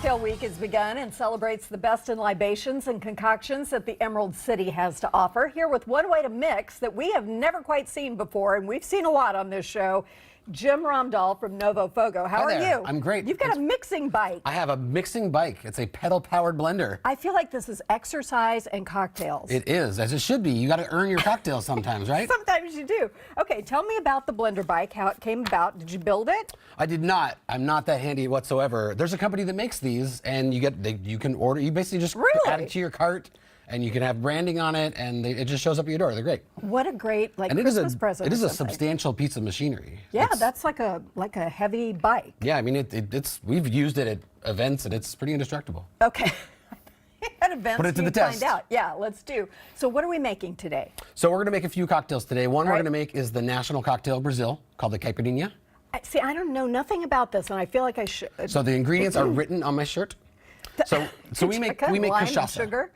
Cocktail Week has begun and celebrates the best in libations and concoctions that the Emerald City has to offer. Here with one way to mix that we have never quite seen before, and we've seen a lot on this show, Jim Romdahl from Novo Fogo. How are you? I'm great. You've got a mixing bike. I have a mixing bike. It's a pedal-powered blender. I feel like this is exercise and cocktails. It is, as it should be. You got to earn your cocktails sometimes, right? Sometimes you do. Okay, tell me about the blender bike, how it came about. Did you build it? I did not. I'm not that handy whatsoever. There's a company that makes these, and you can order. You basically just add it to your cart, and you can have branding on it, and it just shows up at your door. They're great. What a great Christmas present. It is a substantial piece of machinery. Yeah, that's like a heavy bike. Yeah, I mean we've used it at events, and it's pretty indestructible. Okay. At events, put it to the test. Find out. Yeah, let's do. So what are we making today? So we're going to make a few cocktails today. One we're going to make is the national cocktail of Brazil, called the caipirinha. See, I don't know nothing about this, and I feel like I should. So the ingredients are written on my shirt. So we make cachaça. Sugar.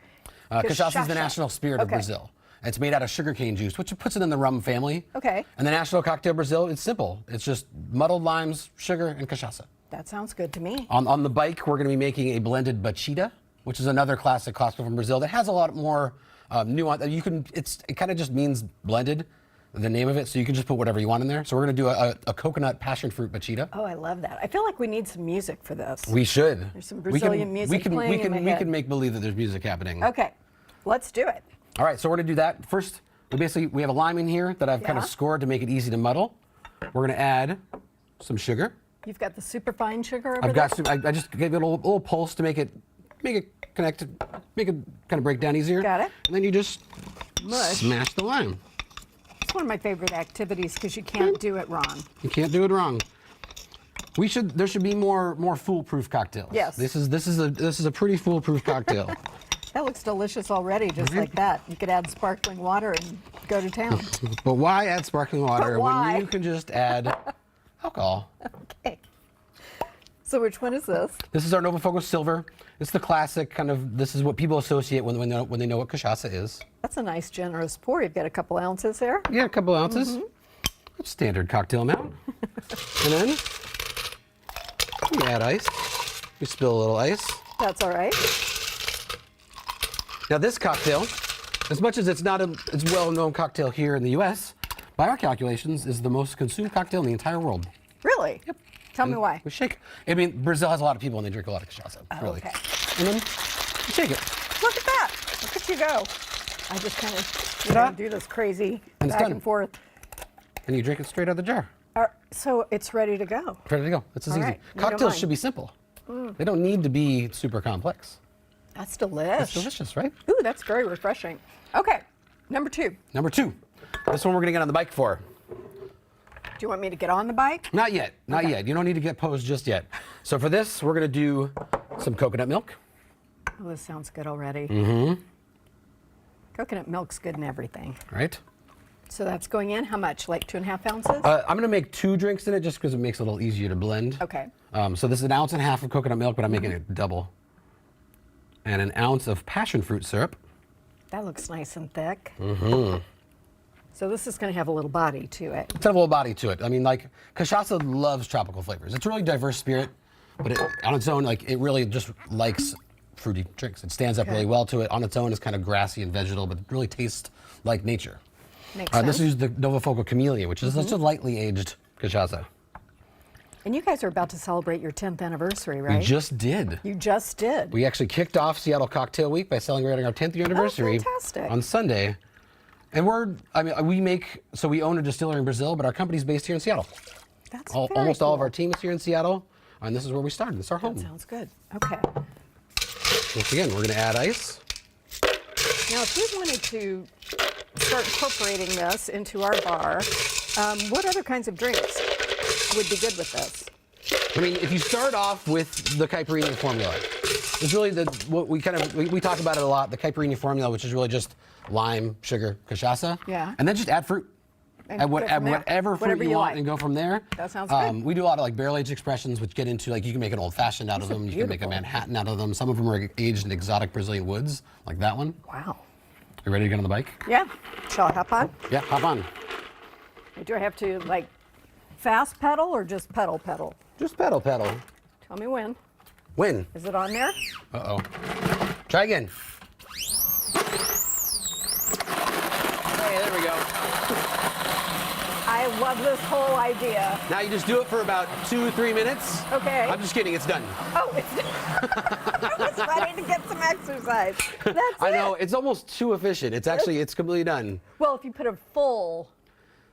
Cachaça is the national spirit of Brazil. It's made out of sugarcane juice, which puts it in the rum family. Okay. And the national cocktail of Brazil, it's simple. It's just muddled limes, sugar, and cachaça. That sounds good to me. On the bike, we're going to be making a blended Batida, which is another classic cocktail from Brazil that has a lot more nuance. It kind of just means blended, the name of it, so you can just put whatever you want in there. So we're going to do a coconut passion fruit Batida. Oh, I love that. I feel like we need some music for this. We should. There's some Brazilian music playing in my head. We can make believe that there's music happening. Okay, let's do it. All right, so we're going to do that. First, we have a lime in here that I've kind of scored to make it easy to muddle. We're going to add some sugar. You've got the super fine sugar over there? I just gave it a little pulse to make it connected, make it kind of break down easier. Got it. And then you just smash the lime. It's one of my favorite activities because you can't do it wrong. You can't do it wrong. There should be more foolproof cocktails. Yes. This is a pretty foolproof cocktail. That looks delicious already, just like that. You could add sparkling water and go to town. But why add sparkling water when you can just add alcohol? Okay. So which one is this? This is our Novo Fogo Silver. It's the classic kind of. This is what people associate when they know what cachaça is. That's a nice generous pour. You've got a couple ounces there. Yeah, a couple ounces. Standard cocktail amount. And then we add ice. We spill a little ice. That's all right. Now this cocktail, as much as it's not a well-known cocktail here in the U.S., by our calculations, is the most consumed cocktail in the entire world. Really? Yep. Tell me why. We shake. I mean, Brazil has a lot of people and they drink a lot of cachaça. Really. Okay. And then we shake it. Look at that. Look at you go. I just kind of do this crazy back and forth. And you drink it straight out of the jar. So it's ready to go. Ready to go. It's as easy. Right. Cocktails should be simple. They don't need to be super complex. That's delicious. That's delicious, right? Ooh, that's very refreshing. Okay, number two. Number two. This one we're going to get on the bike for. Do you want me to get on the bike? Not yet. Not yet. You don't need to get posed just yet. So for this, we're going to do some coconut milk. Oh, this sounds good already. Mm-hmm. Coconut milk's good in everything. Right. So that's going in, how much, like 2.5 ounces? I'm going to make 2 drinks in it just because it makes it a little easier to blend. Okay. So this is 1.5 ounces of coconut milk, but I'm making it double. And 1 ounce of passion fruit syrup. That looks nice and thick. Mm-hmm. So this is going to have a little body to it. It's got a little body to it. I mean, like, cachaça loves tropical flavors. It's a really diverse spirit, but on its own, like, it really just likes fruity drinks. It stands up really well to it. On its own, it's kind of grassy and vegetal, but it really tastes like nature. Makes sense. This is the Novo Fogo Camellia, which is such a lightly aged cachaça. And you guys are about to celebrate your 10th anniversary, right? We just did. You just did. We actually kicked off Seattle Cocktail Week by celebrating our 10th year anniversary on Sunday. And we own a distillery in Brazil, but our company's based here in Seattle. That's almost all of our team is here in Seattle, and this is where we started. It's our home. That sounds good. Okay. Once again, we're going to add ice. Now, if we wanted to start incorporating this into our bar, what other kinds of drinks would be good with this? I mean, if you start off with the caipirinha formula, it's really what we talk about it a lot, the caipirinha formula, which is really just lime, sugar, cachaça. Yeah. And then just add fruit. Add whatever fruit you want and go from there. That sounds good. We do a lot of like barrel-aged expressions, which get into like you can make an old-fashioned out of them. You can make a Manhattan out of them. Some of them are aged in exotic Brazilian woods, like that one. Wow. You ready to get on the bike? Yeah. Shall I hop on? Yeah, hop on. Do I have to like fast pedal or just pedal? Just pedal. Tell me when. When? Is it on there? Uh-oh. Try again. Hey, there we go. I love this whole idea. Now you just do it for about 2-3 minutes. Okay. I'm just kidding, it's done. Oh, I was ready to get some exercise. That's I it. know, it's almost too efficient. It's completely done. Well, if you put a full.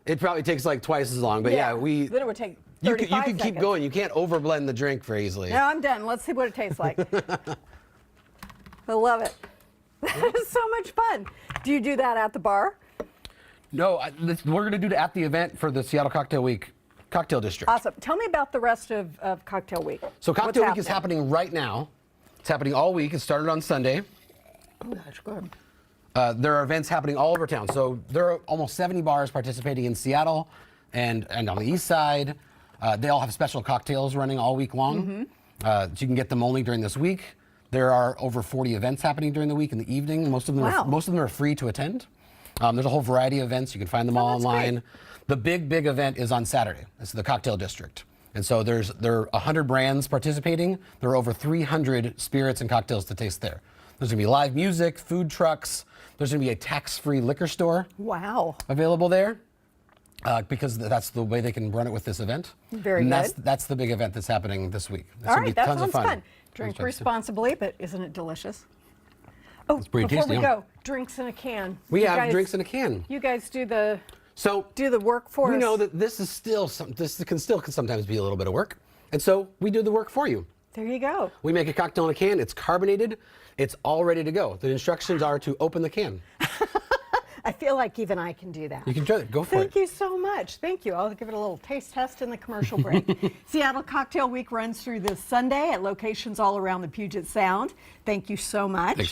It probably takes like twice as long, but yeah, Then it would take you 35 can keep seconds. going. You can't overblend the drink very easily. Now I'm done. Let's see what it tastes like. I love it. That is so much fun. Do you do that at the bar? No, we're going to do it at the event for the Seattle Cocktail Week Cocktail District. Awesome. Tell me about the rest of Cocktail Week. So What's Cocktail Week is happening right now. It's happening all week. It started on Sunday. Oh, that's good. There are events happening all over town. So there are almost 70 bars participating in Seattle and on the east side. They all have special cocktails running all week long. So you can get them only during this week. There are over 40 events happening during the week in the evening. Most of them are free to attend. There's a whole variety of events. You can find them all online. Great. The big event is on Saturday. It's the Cocktail District. And so there are 100 brands participating. There are over 300 spirits and cocktails to taste there. There's going to be live music, food trucks. There's going to be a tax-free liquor store available there because that's the way they can run it with this event. Very good. That's the big event that's happening this week. It's All going to right, be that tons sounds of fun. fun. Drink responsibly, but isn't it delicious? Oh, pretty before tasty, we huh? go, drinks in a can. We You have guys- drinks in a can. You guys do the So work for us. we know that this can sometimes be a little bit of work, and so we do the work for you. There you go. We make a cocktail in a can. It's carbonated. It's all ready to go. The instructions are to open the can. I feel like even I can do that. You can try it. Go for Thank it. you so much. Thank you. I'll give it a little taste test in the commercial break. Seattle Cocktail Week runs through this Sunday at locations all around the Puget Sound. Thank you so much. Thanks.